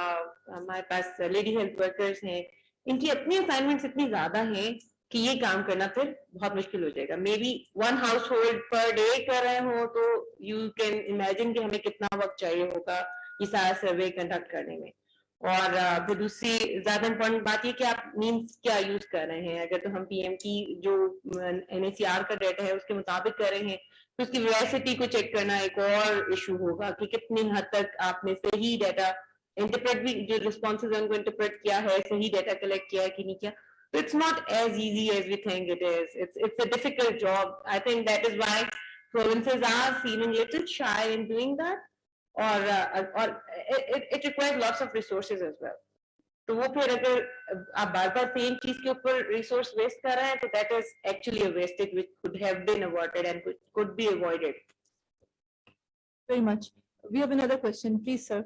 हमारे पास लेडी हेल्थ वर्कर्स हैं, इनकी अपनी असाइनमेंट्स इतनी ज्यादा हैं कि ये काम करना फिर बहुत मुश्किल हो जाएगा। May be 1 house hold per day कर रहे हो तो यू कैन इमेजिन कि हमें कितना वक्त चाहिए होगा ये सारा सर्वे कंडक्ट करने में। और फिर दूसरी ज्यादा इम्पोर्टेंट बात ये कि आप मीन्स क्या यूज कर रहे हैं। अगर तो हम PM की जो NACR का डाटा है उसके मुताबिक कर रहे हैं तो उसकी वेरासिटी को चेक करना एक और इशू होगा कि कितनी हद तक आपने सही डाटा इंटरप्रेट भी, जो रिस्पॉन्सेज है उनको इंटरप्रेट किया है, सही डाटा कलेक्ट किया है कि नहीं किया। So it's not as easy as we think it is. It's a difficult job. I think that is why provinces are feeling a little shy in doing that, or it requires lots of resources as well. तो वो फिर अगर आप बार-बार same चीज के ऊपर resource waste कर रहे हैं तो that is actually a wastage which could have been avoided and could be avoided. Very much. We have another question, please, sir.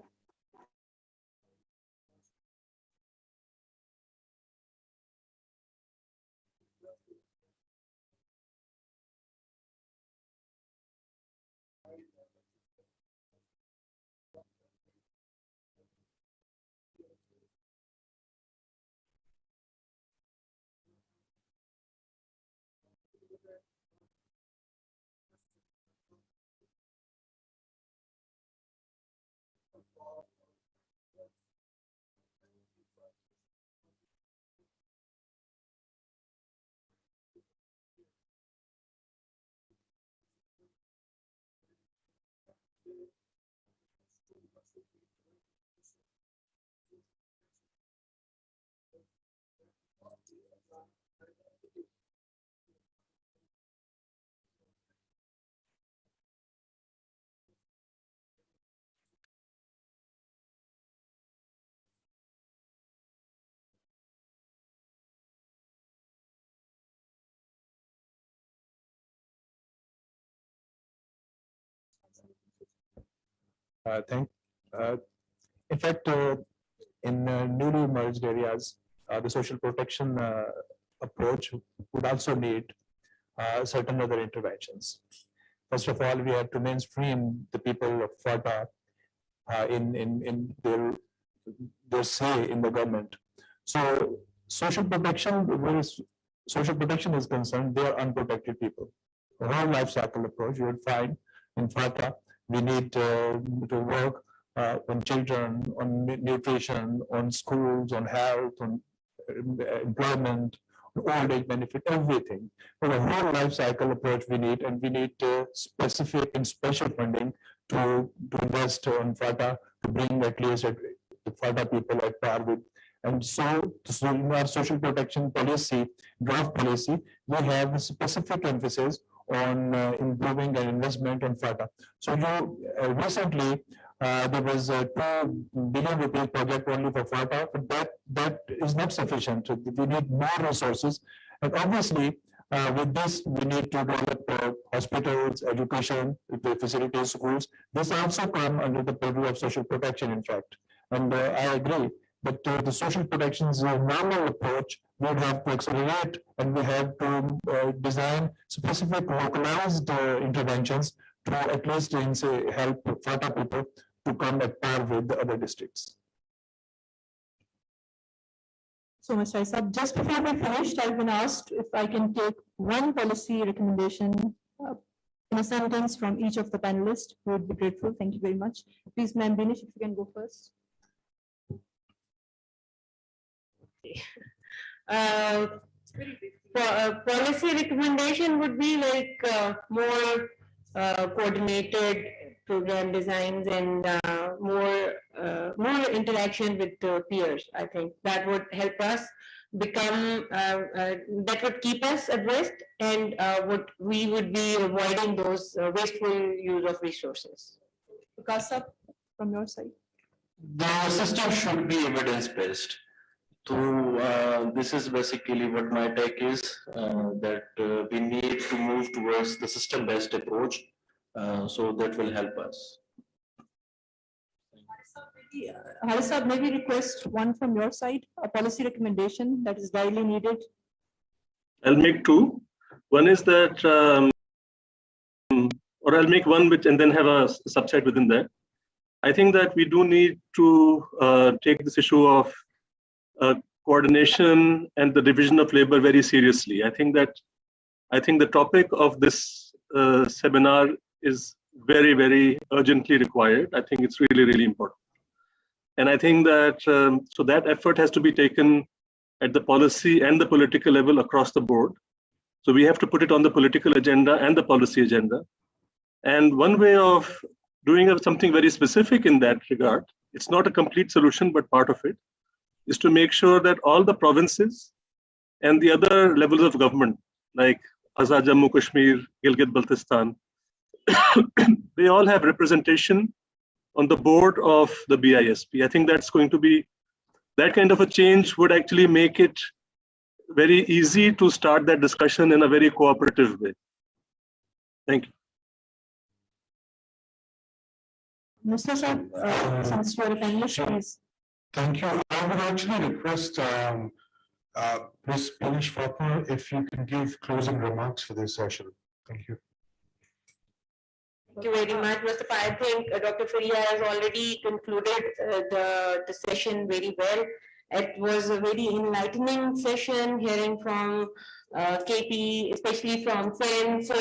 In fact, in newly merged areas, the social protection approach would also need certain other interventions. First of all, we have to mainstream the people of FATA in their say in the government. So social protection, where social protection is concerned, they are unprotected people. The whole life cycle approach you would find in FATA. We need to work on children, on nutrition, on schools, on health, on employment, old age benefit, everything. For the whole life cycle approach we need, and we need specific and special funding to invest on FATA to bring at least the FATA people at par with. And so in our social protection policy, draft policy, we have a specific emphasis on improving an investment on FATA. So recently there was a 2 billion rupee project only for FATA, but that is not sufficient. We need more resources, and obviously with this we need to develop hospitals, education, the facilities, schools. This also come under the purview of social protection, in fact. And I agree that the social protection's normal approach would have to accelerate, and we have to design specific localized interventions to at least help FATA people to come at par with the other districts. So, Mr. Isab, just before we finished, I've been asked if I can take one policy recommendation in a sentence from each of the panelists. We would be grateful. Thank you very much. Please, Ma'am Binish, if you can go first. Policy recommendation would be like more coordinated program designs and more interaction with peers. I think that would help us become, that would keep us abreast, and we would be avoiding those wasteful use of resources. Kasab, from your side. The system should be evidence-based. So this is basically what my take is, that we need to move towards the system-based approach, so that will help us. Harisab, maybe request one from your side, a policy recommendation that is direly needed. I'll make two. One is that, or I'll make one and then have a subset within that. I think that we do need to take this issue of coordination and the division of labor very seriously. I think the topic of this seminar is very, very urgently required. I think it's really, really important. And I think that, so that effort has to be taken at the policy and the political level across the board. So we have to put it on the political agenda and the policy agenda. And one way of doing something very specific in that regard, it's not a complete solution, but part of it, is to make sure that all the provinces and the other levels of government, like Azad Jammu Kashmir, Gilgit-Baltistan, they all have representation on the board of the BISP. I think that's going to be, that kind of a change would actually make it very easy to start that discussion in a very cooperative way. Thank you. Mr. Sir, since you are a panelist, please. Thank you. I would actually request Ms. Pinish Fatma if you can give closing remarks for this session. Thank you. Thank you very much, Mr. I think Dr. Faria has already concluded the session very well. It was a very enlightening session, hearing from KP, especially from SEN. So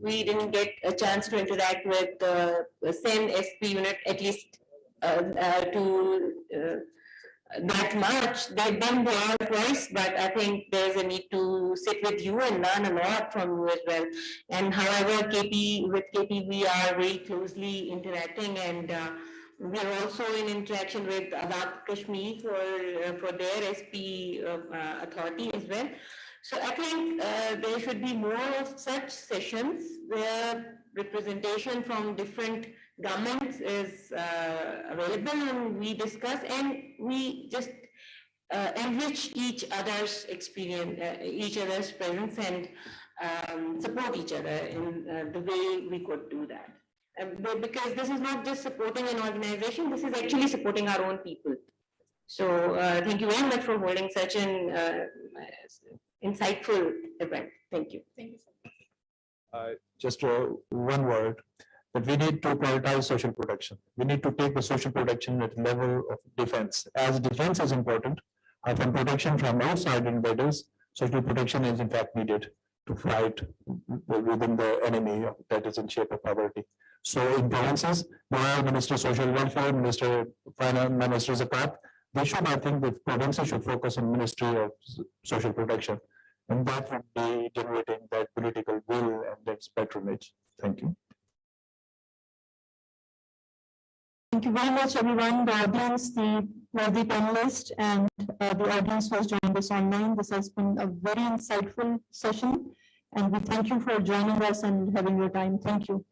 we didn't get a chance to interact with the SEN SP unit, at least to that much. They've been there twice, but I think there's a need to sit with you and learn a lot from you as well. And however, with KP, we are very closely interacting, and we are also in interaction with Azad Kashmir for their SP authority as well. So I think there should be more of such sessions where representation from different governments is available, and we discuss and we just enrich each other's experience, each other's presence, and support each other in the way we could do that. Because this is not just supporting an organization, this is actually supporting our own people. So thank you very much for holding such an insightful event. Thank you. Thank you. Just one word, that we need to prioritize social protection. We need to take the social protection at the level of defense. As defense is important, from protection from outside invaders, social protection is in fact needed to fight within the enemy that is in shape of poverty. So in provinces, there are Minister of Social Welfare, Minister of Finance, Minister Zakat. They should, I think, the provinces should focus on Ministry of Social Protection. And that would be generating that political will and its patronage. Thank you. Thank you very much, everyone, the audience, the worthy panelists, and the audience who has joined us online. This has been a very insightful session, and we thank you for joining us and having your time. Thank you.